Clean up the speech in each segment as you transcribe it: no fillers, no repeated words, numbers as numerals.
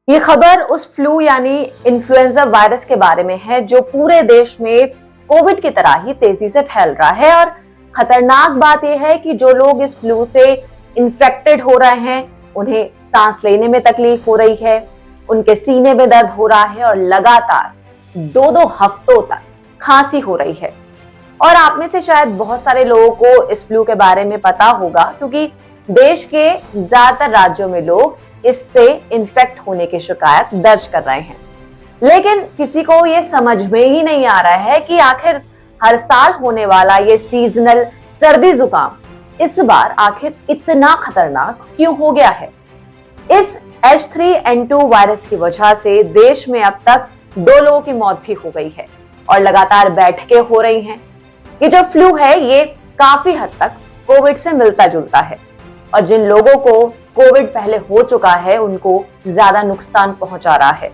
ये खबर उस फ्लू यानी इन्फ्लुएंजा वायरस के बारे में है जो पूरे देश में कोविड की तरह ही तेजी से फैल रहा है। और खतरनाक बात यह है कि जो लोग इस फ्लू से इन्फेक्टेड हो रहे हैं उन्हें सांस लेने में तकलीफ हो रही है, उनके सीने में दर्द हो रहा है और लगातार 2-2 हफ्तों तक खांसी हो रही है। और आप में से शायद बहुत सारे लोगों को इस फ्लू के बारे में पता होगा क्योंकि देश के ज्यादातर राज्यों में लोग इससे इन्फेक्ट होने की शिकायत दर्ज कर रहे हैं। लेकिन किसी को ये समझ में ही नहीं आ रहा है कि आखिर हर साल होने वाला ये सीजनल सर्दी जुकाम इस बार आखिर इतना खतरनाक क्यों हो गया है। इस H3N2 वायरस की वजह से देश में अब तक 2 लोगों की मौत भी हो गई है और लगातार बैठकें हो रही हैं। ये जो फ्लू है ये काफी हद तक कोविड से मिलता जुलता है और जिन लोगों को कोविड पहले हो चुका है उनको ज्यादा नुकसान पहुंचा रहा है।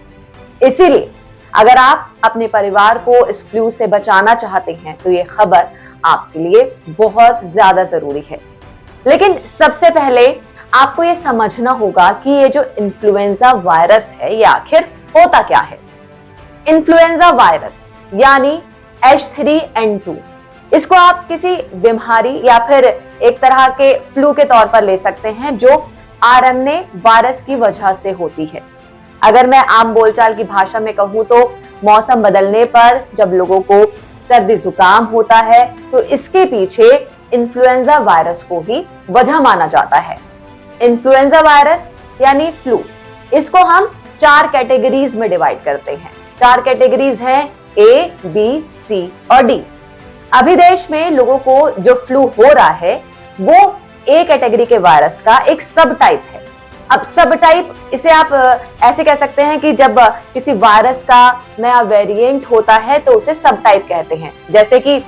इसीलिए अगर आप अपने परिवार को इस फ्लू से बचाना चाहते हैं तो ये खबर आपके लिए बहुत ज्यादा जरूरी है। लेकिन सबसे पहले आपको ये समझना होगा कि ये जो इन्फ्लुएंजा वायरस है ये आखिर होता क्या है। इन्फ्लुएंजा वायरस यानी H3N2, इसको आप किसी बीमारी या फिर एक तरह के फ्लू के तौर पर ले सकते हैं जो RNA वायरस की वजह से होती है। अगर मैं आम बोलचाल की भाषा में कहूं तो मौसम बदलने पर जब लोगों को सर्दी जुकाम होता है तो इसके पीछे इन्फ्लुएंजा वायरस को ही वजह माना जाता है। इन्फ्लुएंजा वायरस यानी फ्लू, इसको हम 4 कैटेगरीज में डिवाइड करते हैं। 4 कैटेगरीज हैं A, B, C और D। अभी देश में लोगों को जो फ्लू हो रहा है वो A कैटेगरी के वायरस का एक सब टाइप है। अब सब टाइप इसे आप ऐसे कह सकते हैं कि जब किसी वायरस का नया वेरिएंट होता है तो उसे सब टाइप कहते हैं। जैसे कि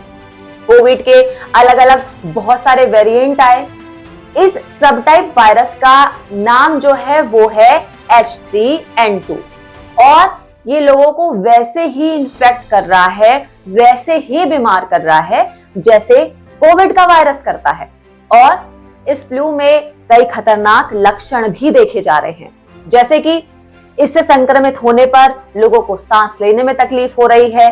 कोविड के अलग अलग बहुत सारे वेरिएंट आए, इस सब टाइप वायरस का नाम जो है वो है H3N2 और ये लोगों को वैसे ही इन्फेक्ट कर रहा है, वैसे ही बीमार कर रहा है जैसे कोविड का वायरस करता है। और इस फ्लू में कई खतरनाक लक्षण भी देखे जा रहे हैं, जैसे कि इससे संक्रमित होने पर लोगों को सांस लेने में तकलीफ हो रही है,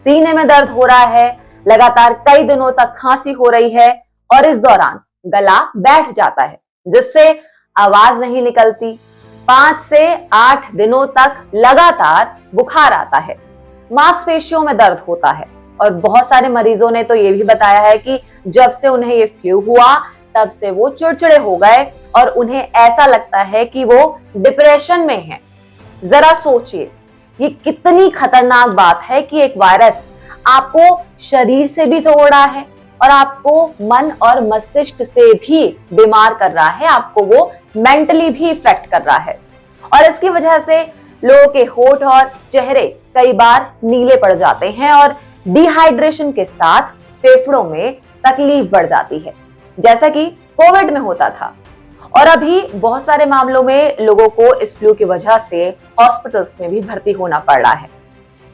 सीने में दर्द हो रहा है, लगातार कई दिनों तक खांसी हो रही है और इस दौरान गला बैठ जाता है जिससे आवाज नहीं निकलती। 5 से 8 दिनों तक लगातार बुखार आता है, मांसपेशियों में दर्द होता है और बहुत सारे मरीजों ने तो ये भी बताया है कि जब से उन्हें ये फ्लू हुआ तब से वो चिड़चिड़े हो गए और उन्हें ऐसा लगता है कि वो डिप्रेशन में है। जरा सोचिए ये कितनी खतरनाक बात है कि एक वायरस आपको शरीर से भी तोड़ रहा है और आपको मन और मस्तिष्क से भी बीमार कर रहा है, आपको वो मेंटली भी इफेक्ट कर रहा है। और इसकी वजह से लोगों के होंठ और चेहरे कई बार नीले पड़ जाते हैं और डिहाइड्रेशन के साथ फेफड़ों में तकलीफ बढ़ जाती है जैसा कि कोविड में होता था। और अभी बहुत सारे मामलों में लोगों को इस फ्लू की वजह से हॉस्पिटल्स में भी भर्ती होना पड़ रहा है।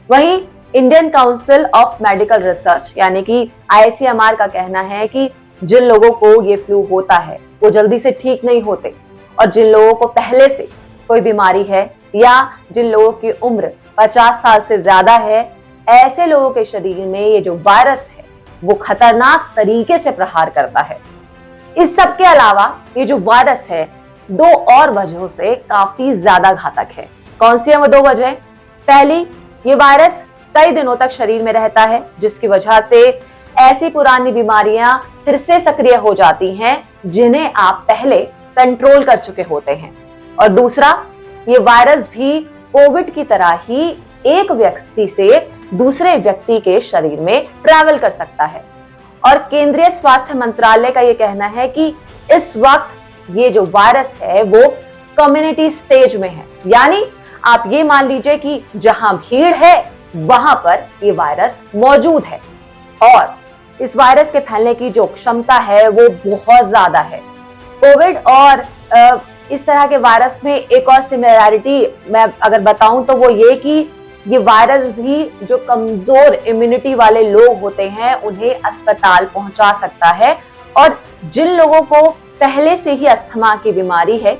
वहीं Indian council of medical research यानी कि ICMR का कहना है कि जिन लोगों को ये फ्लू होता है वो जल्दी से ठीक नहीं होते और जिन लोगों को पहले से कोई बीमारी है या जिन लोगों की उम्र 50 साल से ज्यादा है, ऐसे लोगों के शरीर में ये जो वायरस है वो खतरनाक तरीके से प्रहार करता है। इस सब के अलावा ये जो वायरस है 2 और वजहों से काफी ज्यादा घातक है। कौन सी है वो 2 वजह? पहली, ये वायरस कई दिनों तक शरीर में रहता है जिसकी वजह से ऐसी पुरानी बीमारियां फिर से सक्रिय हो जाती हैं जिन्हें आप पहले कंट्रोल कर चुके होते हैं। और दूसरा, ये वायरस भी कोविड की तरह ही एक व्यक्ति से दूसरे व्यक्ति के शरीर में ट्रैवल कर सकता है। और केंद्रीय स्वास्थ्य मंत्रालय का ये कहना है कि इस वक्त ये जो वायरस है वो कम्युनिटी स्टेज में है, यानी आप ये मान लीजिए कि जहां भीड़ है वहां पर ये वायरस मौजूद है और इस वायरस के फैलने की जो क्षमता है वो बहुत ज्यादा है। कोविड और इस तरह के वायरस में एक और सिमिलैरिटी मैं अगर बताऊं तो वो ये कि ये वायरस भी जो कमजोर इम्यूनिटी वाले लोग होते हैं उन्हें अस्पताल पहुंचा सकता है और जिन लोगों को पहले से ही अस्थमा की बीमारी है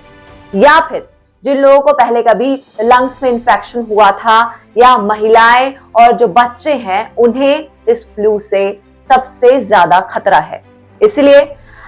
या फिर जिन लोगों को पहले कभी लंग्स में इंफेक्शन हुआ था या महिलाएं और जो बच्चे हैं उन्हें इस फ्लू से सबसे ज्यादा खतरा है। इसलिए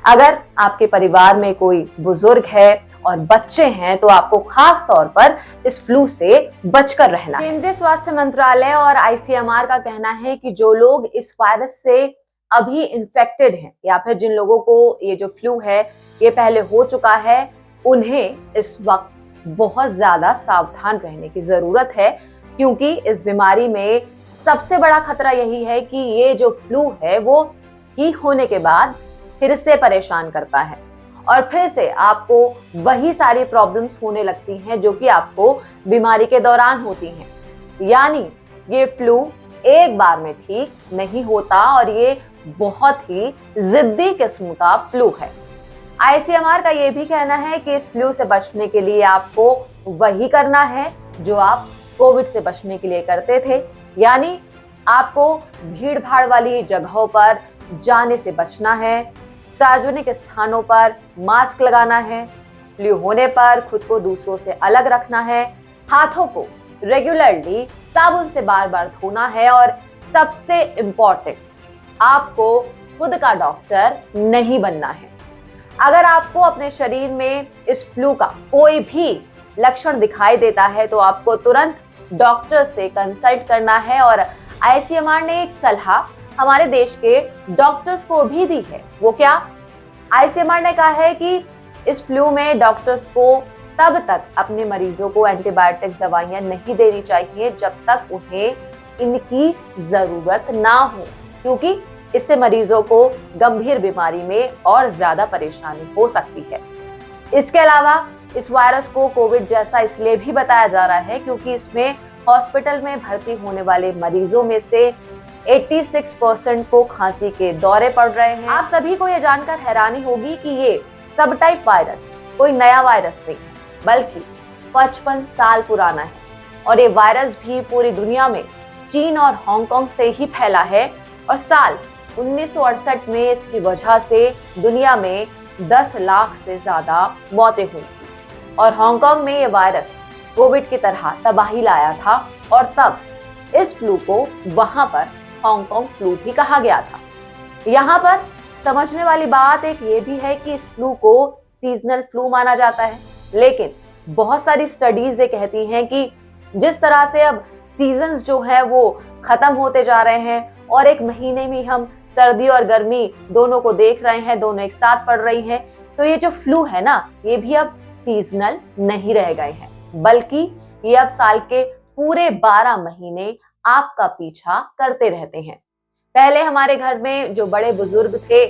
अगर आपके परिवार में कोई बुजुर्ग है और बच्चे हैं तो आपको खास तौर पर इस फ्लू से बचकर रहना है। केंद्रीय स्वास्थ्य मंत्रालय और आईसीएमआर का कहना है कि जो लोग इस वायरस से अभी इन्फेक्टेड हैं या फिर जिन लोगों को ये जो फ्लू है ये पहले हो चुका है, उन्हें इस वक्त बहुत ज्यादा सावधान रहने की जरूरत है, क्योंकि इस बीमारी में सबसे बड़ा खतरा यही है कि ये जो फ्लू है वो ठीक होने के बाद फिर से परेशान करता है और फिर से आपको वही सारी प्रॉब्लम्स होने लगती हैं जो कि आपको बीमारी के दौरान होती हैं। यानी ये फ्लू एक बार में ठीक नहीं होता और ये बहुत ही जिद्दी किस्म का फ्लू है। आईसीएमआर का ये भी कहना है कि इस फ्लू से बचने के लिए आपको वही करना है जो आप कोविड से बचने के लिए करते थे, यानी आपको भीड़ भाड़ वाली जगहों पर जाने से बचना है, सार्वजनिक स्थानों पर मास्क लगाना है, फ्लू होने पर खुद को दूसरों से अलग रखना है, हाथों को रेगुलरली साबुन से बार बार धोना है और सबसे इम्पोर्टेंट, आपको खुद का डॉक्टर नहीं बनना है। अगर आपको अपने शरीर में इस फ्लू का कोई भी लक्षण दिखाई देता है तो आपको तुरंत डॉक्टर से कंसल्ट करना है और आईसीएमआर ने एक सलाह हमारे देश के डॉक्टर्स को भी दी है। वो क्या? आईसीएमआर ने कहा है कि इस फ्लू में डॉक्टर्स को तब तक अपने मरीजों को एंटीबायोटिक्स दवाइयां नहीं देनी चाहिए जब तक उन्हें इनकी जरूरत ना हो, क्योंकि इससे मरीजों को गंभीर बीमारी में और ज्यादा परेशानी हो सकती है। इसके अलावा इस वायरस को कोविड जैसा इसलिए भी बताया जा रहा है क्योंकि इसमें हॉस्पिटल में भर्ती होने वाले मरीजों में से 86% को खांसी के दौरे पड़ रहे हैं। आप सभी को यह जानकर हैरानी होगी कि ये सब टाइप वायरस कोई नया वायरस नहीं बल्कि 55 साल पुराना है और ये वायरस भी पूरी दुनिया में चीन और हांगकांग से ही फैला है और साल 1968 में इसकी वजह से दुनिया में 10 लाख से ज्यादा मौतें हुई और हांगकांग में ये वायरस कोविड की तरह तबाही लाया था और तब इस फ्लू को वहां पर हांगकांग फ्लू भी कहा गया था। यहाँ पर समझने वाली बात एक ये भी है कि इस फ्लू को सीजनल फ्लू माना जाता है, लेकिन बहुत सारी स्टडीज ये कहती हैं कि जिस तरह से अब सीजन्स जो है वो खत्म होते जा रहे हैं और एक महीने में हम सर्दी और गर्मी दोनों को देख रहे हैं, दोनों एक साथ पड़ रही हैं, तो ये जो फ्लू है ना ये भी अब सीजनल नहीं रह गए हैं बल्कि ये अब साल के पूरे 12 महीने आपका पीछा करते रहते हैं। पहले हमारे घर में जो बड़े बुजुर्ग थे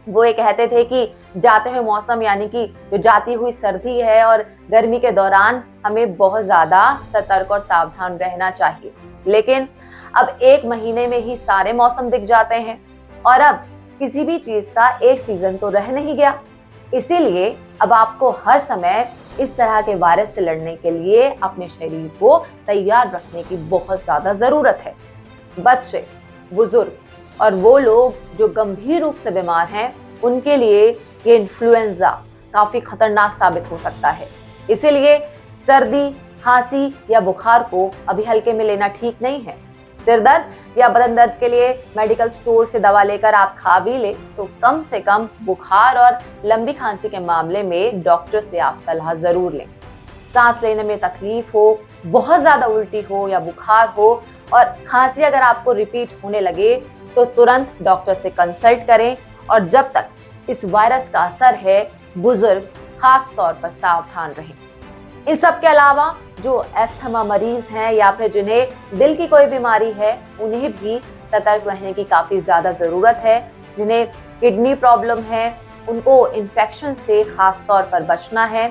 वो ये कहते थे कि जाते हुए मौसम यानी कि जो जाती हुई सर्दी है और गर्मी के दौरान हमें बहुत ज्यादा सतर्क और सावधान रहना चाहिए, लेकिन अब एक महीने में ही सारे मौसम दिख जाते हैं और अब किसी भी चीज का एक सीजन तो रह नहीं गया। इसीलिए अब आपको हर समय इस तरह के वायरस से लड़ने के लिए अपने शरीर को तैयार रखने की बहुत ज्यादा जरूरत है। बच्चे, बुजुर्ग और वो लोग जो गंभीर रूप से बीमार हैं उनके लिए ये इन्फ्लुएंजा काफी खतरनाक साबित हो सकता है। इसीलिए सर्दी, खांसी या बुखार को अभी हल्के में लेना ठीक नहीं है। सिर दर्द या बदन दर्द के लिए मेडिकल स्टोर से दवा लेकर आप खा भी ले तो कम से कम बुखार और लंबी खांसी के मामले में डॉक्टर से आप सलाह जरूर लें। सांस लेने में तकलीफ हो, बहुत ज्यादा उल्टी हो या बुखार हो और खांसी अगर आपको रिपीट होने लगे तो तुरंत डॉक्टर से कंसल्ट करें और जब तक इस वायरस का असर है बुजुर्ग खास तौर पर सावधान रहें। इन सब के अलावा जो अस्थमा मरीज हैं या फिर जिन्हें दिल की कोई बीमारी है उन्हें भी सतर्क रहने की काफी ज्यादा जरूरत है। जिन्हें किडनी प्रॉब्लम है उनको इन्फेक्शन से खास तौर पर बचना है।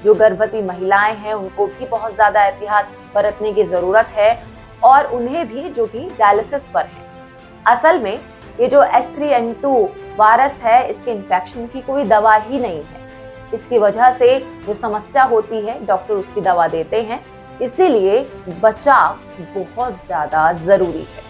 जो गर्भवती महिलाएं हैं उनको भी बहुत ज्यादा एहतियात बरतने की जरूरत है और उन्हें भी जो कि डायलिसिस पर है। असल में ये जो H3N2 वायरस है इसके इन्फेक्शन की कोई दवा ही नहीं है। इसकी वजह से जो समस्या होती है डॉक्टर उसकी दवा देते हैं, इसीलिए बचाव बहुत ज्यादा जरूरी है।